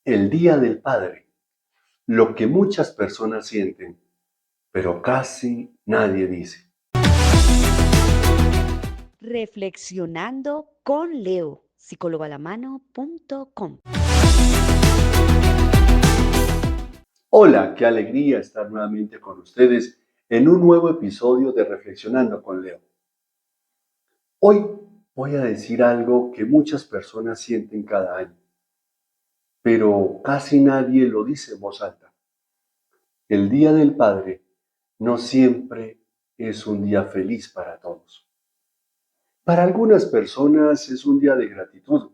El Día del Padre, lo que muchas personas sienten, pero casi nadie dice. Reflexionando con Leo, psicólogoalamano.com. Hola, qué alegría estar nuevamente con ustedes en un nuevo episodio de Reflexionando con Leo. Hoy voy a decir algo que muchas personas sienten cada año, pero casi nadie lo dice en voz alta. El Día del Padre no siempre es un día feliz para todos. Para algunas personas es un día de gratitud,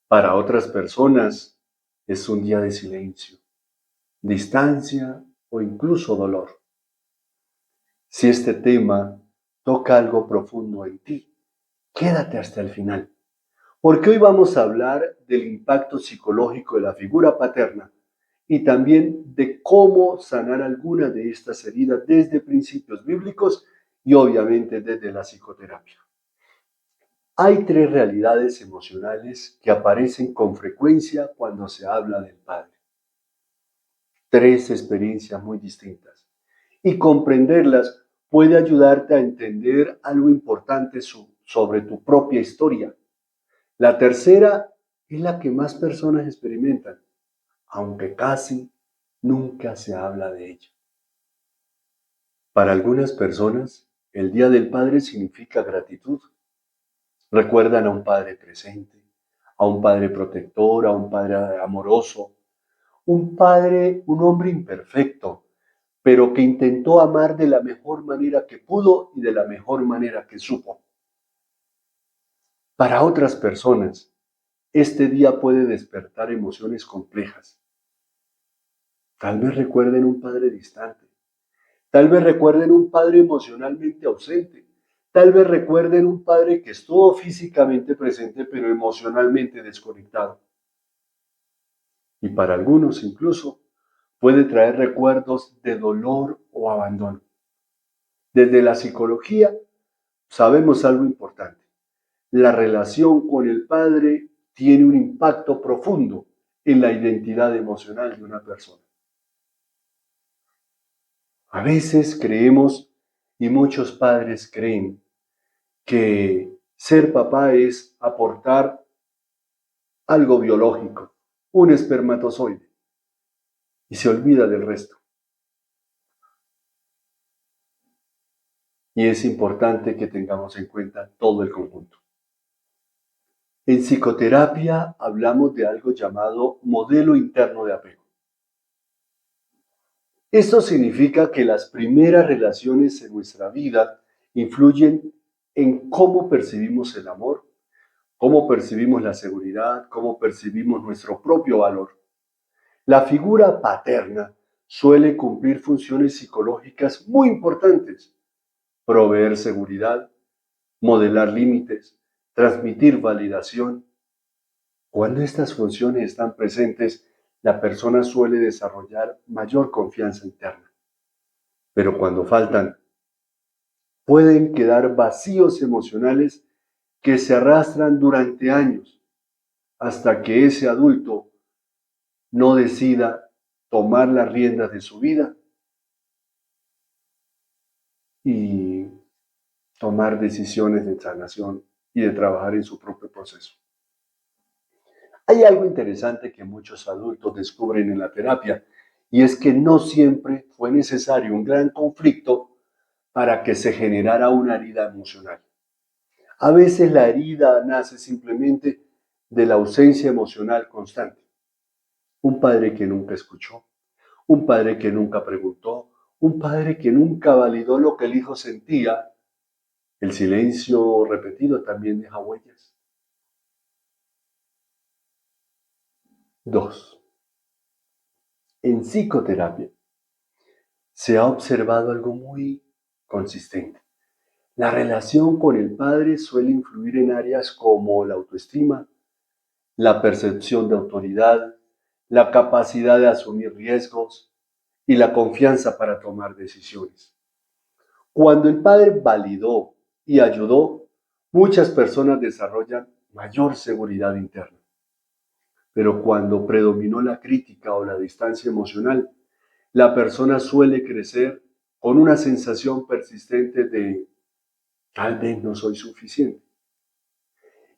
para otras personas es un día de silencio, distancia o incluso dolor. Si este tema toca algo profundo en ti, quédate hasta el final, porque hoy vamos a hablar del impacto psicológico de la figura paterna y también de cómo sanar alguna de estas heridas desde principios bíblicos y obviamente desde la psicoterapia. Hay tres realidades emocionales que aparecen con frecuencia cuando se habla del padre. Tres experiencias muy distintas. Y comprenderlas puede ayudarte a entender algo importante sobre tu propia historia. La tercera es la que más personas experimentan, aunque casi nunca se habla de ella. Para algunas personas, el Día del Padre significa gratitud. Recuerdan a un padre presente, a un padre protector, a un padre amoroso, un padre, un hombre imperfecto, pero que intentó amar de la mejor manera que pudo y de la mejor manera que supo. Para otras personas, este día puede despertar emociones complejas. Tal vez recuerden un padre distante, tal vez recuerden un padre emocionalmente ausente, tal vez recuerden un padre que estuvo físicamente presente pero emocionalmente desconectado. Y para algunos incluso puede traer recuerdos de dolor o abandono. Desde la psicología sabemos algo importante. La relación con el padre tiene un impacto profundo en la identidad emocional de una persona. A veces creemos, y muchos padres creen, que ser papá es aportar algo biológico, un espermatozoide, y se olvida del resto. Y es importante que tengamos en cuenta todo el conjunto. En psicoterapia hablamos de algo llamado modelo interno de apego. Esto significa que las primeras relaciones en nuestra vida influyen en cómo percibimos el amor, cómo percibimos la seguridad, cómo percibimos nuestro propio valor. La figura paterna suele cumplir funciones psicológicas muy importantes: proveer seguridad, modelar límites, transmitir validación. Cuando estas funciones están presentes, la persona suele desarrollar mayor confianza interna. Pero cuando faltan, pueden quedar vacíos emocionales que se arrastran durante años hasta que ese adulto no decida tomar las riendas de su vida y tomar decisiones de sanación y de trabajar en su propio proceso. Hay algo interesante que muchos adultos descubren en la terapia, y es que no siempre fue necesario un gran conflicto para que se generara una herida emocional. A veces la herida nace simplemente de la ausencia emocional constante. Un padre que nunca escuchó, un padre que nunca preguntó, un padre que nunca validó lo que el hijo sentía. El silencio repetido también deja huellas. 2. En psicoterapia se ha observado algo muy consistente. La relación con el padre suele influir en áreas como la autoestima, la percepción de autoridad, la capacidad de asumir riesgos y la confianza para tomar decisiones. Cuando el padre validó y ayudó, muchas personas desarrollan mayor seguridad interna. pero cuando predominó la crítica o la distancia emocional, la persona suele crecer con una sensación persistente de tal vez no soy suficiente.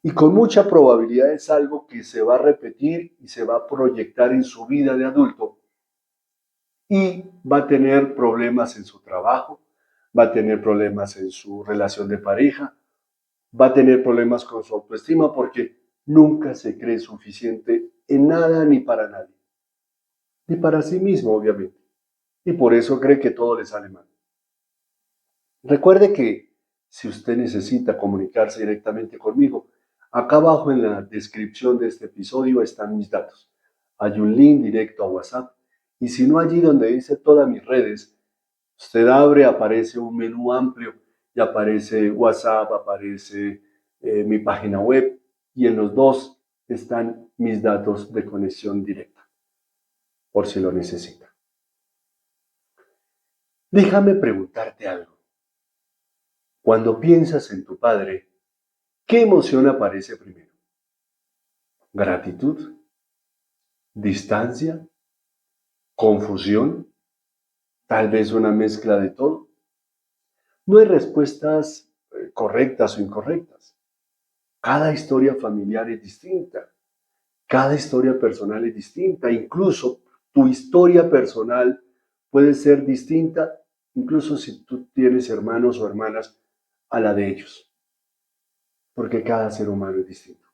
Y con mucha probabilidad es algo que se va a repetir y se va a proyectar en su vida de adulto y va a tener problemas en su trabajo, va a tener problemas en su relación de pareja, va a tener problemas con su autoestima porque nunca se cree suficiente en nada ni para nadie, ni para sí mismo, obviamente. Y por eso cree que todo le sale mal. Recuerde que si usted necesita comunicarse directamente conmigo, acá abajo en la descripción de este episodio están mis datos. Hay un link directo a WhatsApp y si no allí donde dice todas mis redes, usted abre, aparece un menú amplio y aparece WhatsApp, aparece mi página web y en los dos están mis datos de conexión directa, por si lo necesita. Déjame preguntarte algo. Cuando piensas en tu padre, ¿qué emoción aparece primero? ¿Gratitud? ¿Distancia? ¿Confusión? ¿Tal vez una mezcla de todo? No hay respuestas correctas o incorrectas. Cada historia familiar es distinta. Cada historia personal es distinta. Incluso tu historia personal puede ser distinta, incluso si tú tienes hermanos o hermanas, a la de ellos. Porque cada ser humano es distinto.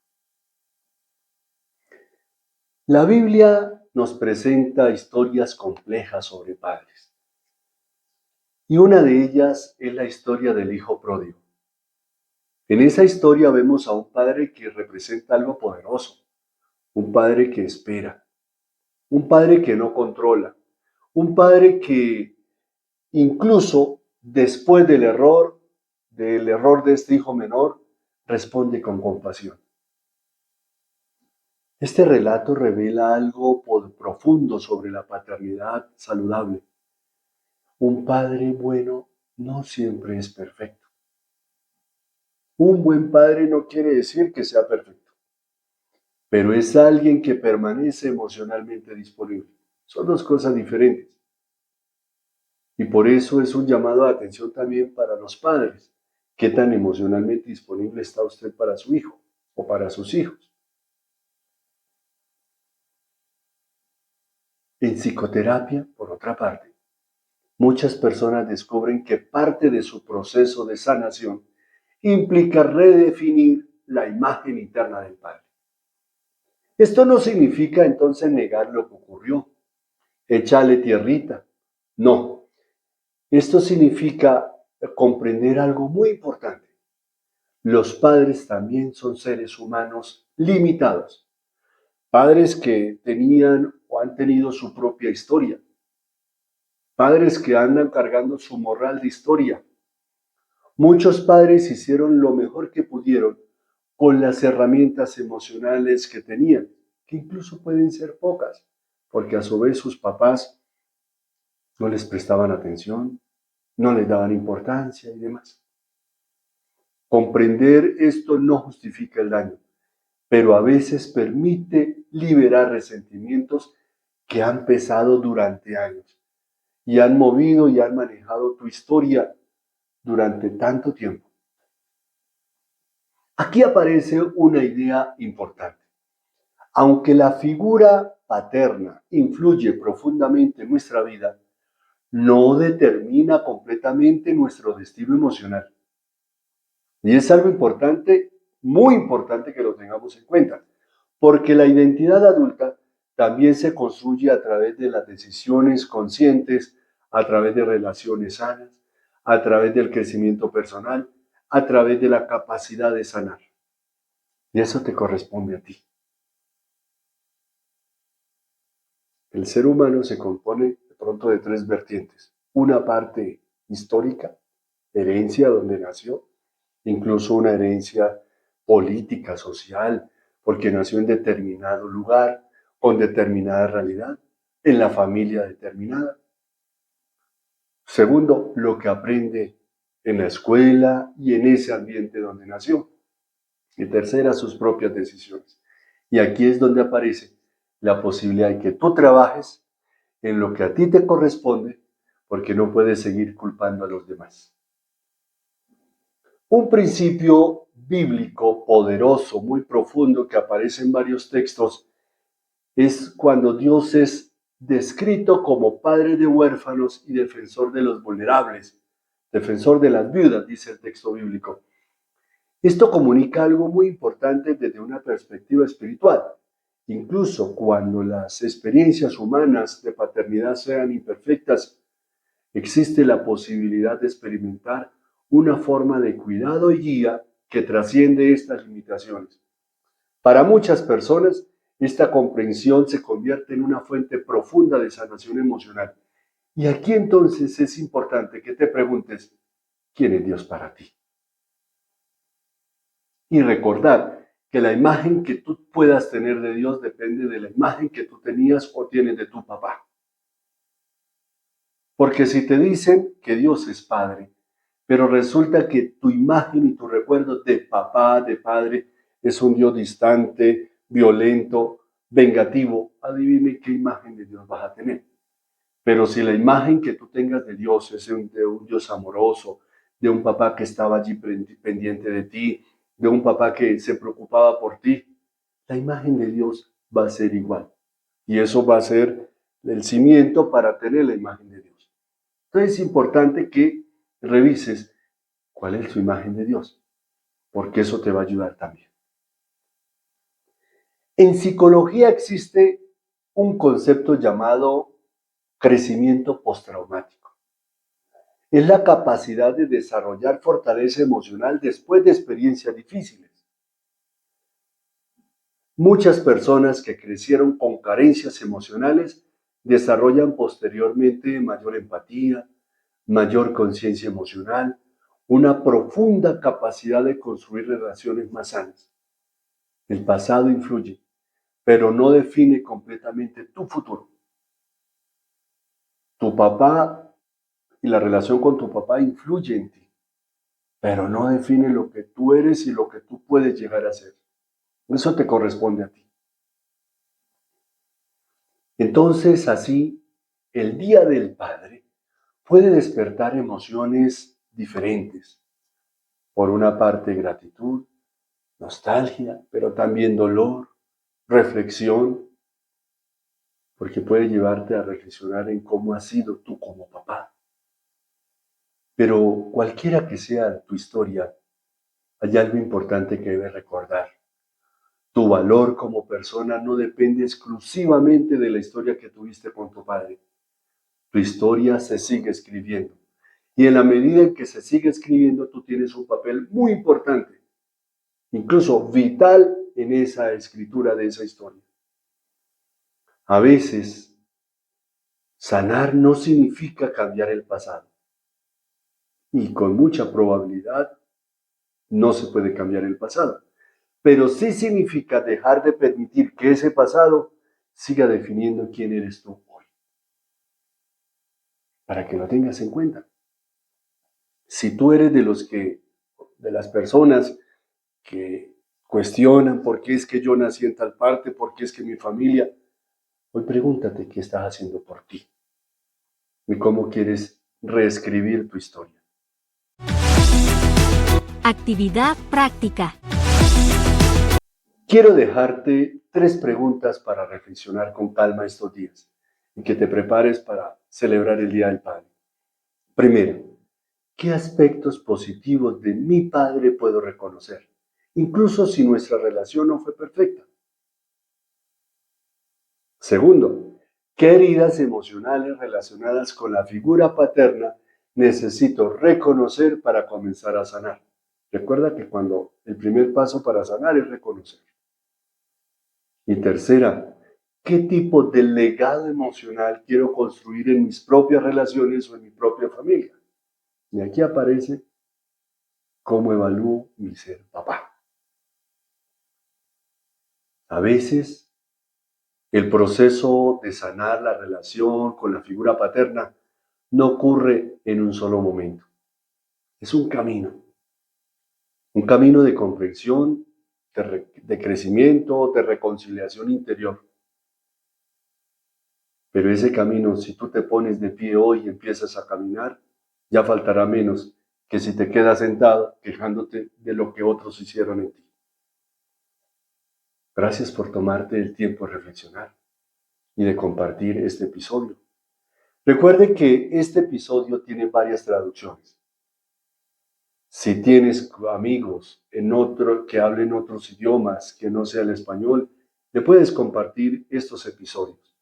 La Biblia nos presenta historias complejas sobre padres. Y una de ellas es la historia del hijo pródigo. En esa historia vemos a un padre que representa algo poderoso, un padre que espera, un padre que no controla, un padre que incluso después del error de este hijo menor, responde con compasión. Este relato revela algo profundo sobre la paternidad saludable. Un padre bueno no siempre es perfecto. Un buen padre no quiere decir que sea perfecto, pero es alguien que permanece emocionalmente disponible. Son dos cosas diferentes. Y por eso es un llamado de atención también para los padres. ¿Qué tan emocionalmente disponible está usted para su hijo o para sus hijos? En psicoterapia, por otra parte, muchas personas descubren que parte de su proceso de sanación implica redefinir la imagen interna del padre. Esto no significa entonces negar lo que ocurrió, echarle tierrita. No, esto significa comprender algo muy importante. Los padres también son seres humanos limitados. Padres que tenían o han tenido su propia historia. Padres que andan cargando su morral de historia. Muchos padres hicieron lo mejor que pudieron con las herramientas emocionales que tenían, que incluso pueden ser pocas, porque a su vez sus papás no les prestaban atención, no les daban importancia y demás. Comprender esto no justifica el daño, pero a veces permite liberar resentimientos que han pesado durante años y han movido y han manejado tu historia durante tanto tiempo. Aquí aparece una idea importante. Aunque la figura paterna influye profundamente en nuestra vida, no determina completamente nuestro destino emocional. Y es algo importante, muy importante que lo tengamos en cuenta, porque la identidad adulta también se construye a través de las decisiones conscientes, a través de relaciones sanas, a través del crecimiento personal, a través de la capacidad de sanar. Y eso te corresponde a ti. El ser humano se compone de pronto de tres vertientes. Una parte histórica, herencia donde nació, incluso una herencia política, social, porque nació en determinado lugar, con determinada realidad, en la familia determinada. Segundo, lo que aprende en la escuela y en ese ambiente donde nació. Y tercera, sus propias decisiones. Y aquí es donde aparece la posibilidad de que tú trabajes en lo que a ti te corresponde, porque no puedes seguir culpando a los demás. Un principio bíblico poderoso, muy profundo, que aparece en varios textos, es cuando Dios es descrito como padre de huérfanos y defensor de los vulnerables, defensor de las viudas, dice el texto bíblico. Esto comunica algo muy importante desde una perspectiva espiritual. Incluso cuando las experiencias humanas de paternidad sean imperfectas, existe la posibilidad de experimentar una forma de cuidado y guía que trasciende estas limitaciones. Para muchas personas, esta comprensión se convierte en una fuente profunda de sanación emocional. Y aquí entonces es importante que te preguntes, ¿quién es Dios para ti? Y recordar que la imagen que tú puedas tener de Dios depende de la imagen que tú tenías o tienes de tu papá. Porque si te dicen que Dios es Padre, pero resulta que tu imagen y tu recuerdo de papá, de padre, es un Dios distante, violento, vengativo, adivine qué imagen de Dios vas a tener. Pero si la imagen que tú tengas de Dios es de un Dios amoroso, de un papá que estaba allí pendiente de ti, de un papá que se preocupaba por ti, la imagen de Dios va a ser igual. Y eso va a ser el cimiento para tener la imagen de Dios. Entonces es importante que revises cuál es tu imagen de Dios, porque eso te va a ayudar también. En psicología existe un concepto llamado crecimiento postraumático. Es la capacidad de desarrollar fortaleza emocional después de experiencias difíciles. Muchas personas que crecieron con carencias emocionales desarrollan posteriormente mayor empatía, mayor conciencia emocional, una profunda capacidad de construir relaciones más sanas. El pasado influye, pero no define completamente tu futuro. Tu papá y la relación con tu papá influye en ti, pero no define lo que tú eres y lo que tú puedes llegar a ser. Eso te corresponde a ti. Entonces, así, el Día del Padre puede despertar emociones diferentes. Por una parte, gratitud, nostalgia, pero también dolor, reflexión, porque puede llevarte a reflexionar en cómo has sido tú como papá. Pero cualquiera que sea tu historia, hay algo importante que debes recordar. Tu valor como persona no depende exclusivamente de la historia que tuviste con tu padre. Tu historia se sigue escribiendo. Y en la medida en que se sigue escribiendo, tú tienes un papel muy importante, incluso vital en esa escritura de esa historia. A veces, sanar no significa cambiar el pasado. Y con mucha probabilidad no se puede cambiar el pasado. Pero sí significa dejar de permitir que ese pasado siga definiendo quién eres tú hoy. Para que lo tengas en cuenta. Si tú eres de las personas que cuestionan por qué es que yo nací en tal parte, por qué es que mi familia, hoy pregúntate qué estás haciendo por ti y cómo quieres reescribir tu historia. Actividad práctica. Quiero dejarte 3 preguntas para reflexionar con calma estos días y que te prepares para celebrar el Día del Padre. Primero, ¿qué aspectos positivos de mi padre puedo reconocer? Incluso si nuestra relación no fue perfecta. Segundo, ¿qué heridas emocionales relacionadas con la figura paterna necesito reconocer para comenzar a sanar? Recuerda que cuando el primer paso para sanar es reconocer. Y tercera, ¿qué tipo de legado emocional quiero construir en mis propias relaciones o en mi propia familia? Y aquí aparece cómo evalúo mi ser papá. A veces el proceso de sanar la relación con la figura paterna no ocurre en un solo momento. Es un camino de comprensión, de crecimiento, de reconciliación interior. Pero ese camino, si tú te pones de pie hoy y empiezas a caminar, ya faltará menos que si te quedas sentado quejándote de lo que otros hicieron en ti. Gracias por tomarte el tiempo de reflexionar y de compartir este episodio. Recuerde que este episodio tiene varias traducciones. Si tienes amigos que hablen otros idiomas que no sea el español, le puedes compartir estos episodios.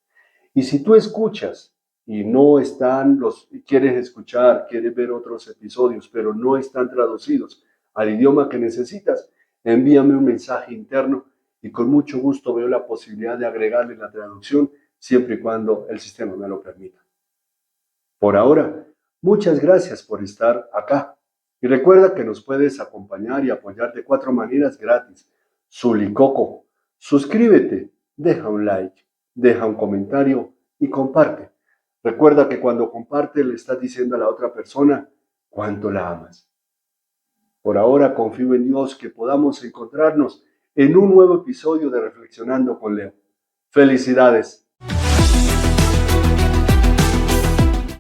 Y si tú escuchas y no están quieres escuchar, quieres ver otros episodios, pero no están traducidos al idioma que necesitas, envíame un mensaje interno y con mucho gusto veo la posibilidad de agregarle la traducción siempre y cuando el sistema me lo permita. Por ahora, muchas gracias por estar acá. Y recuerda que nos puedes acompañar y apoyar de 4 maneras gratis. Sulicoco, suscríbete, deja un like, deja un comentario y comparte. Recuerda que cuando compartes le estás diciendo a la otra persona cuánto la amas. Por ahora confío en Dios que podamos encontrarnos en un nuevo episodio de Reflexionando con Leo. Felicidades.